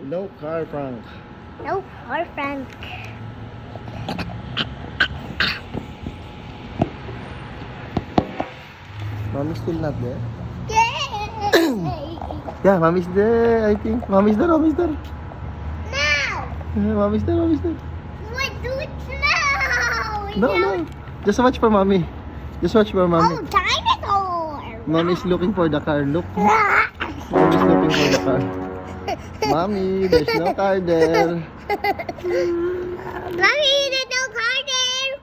No car prank. No car prank. Mommy's still not there? Yay! Yeah, mommy's there, I think. Mommy's there. Now! Mommy's there. What do it now? No. Just watch for mommy. Just watch for mommy. Oh, dinosaur! Mommy's looking for the car. Look. Mommy's looking for the car. Mommy, there's no car there. Mommy, there's no car there!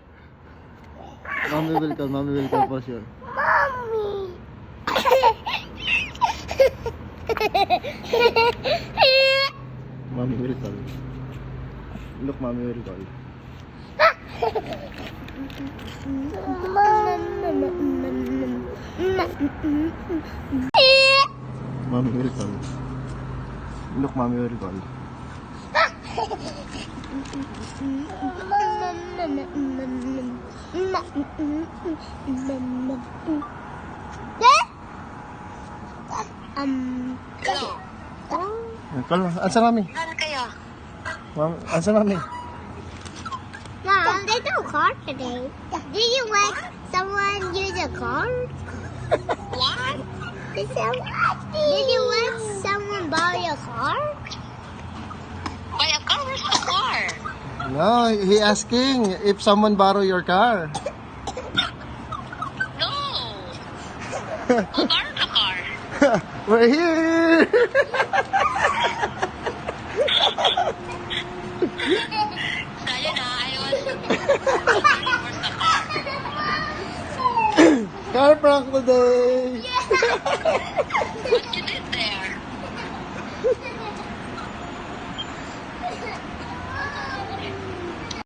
Mommy will come for sure. Mommy! Mommy will call. Look, mommy will call. Mommy will call. Look, mommy will call. Call mo. Answer mommy. Saan kayo? Answer mommy. Mom, there's no car today. Did you let someone use a car? What? Did you let someone buy a car? Buy a car? Where's the car? No, he asking if someone borrow your car. No. Who borrowed the car? We're here. Sayo na, I was where's the car? Car prank today. What you did there?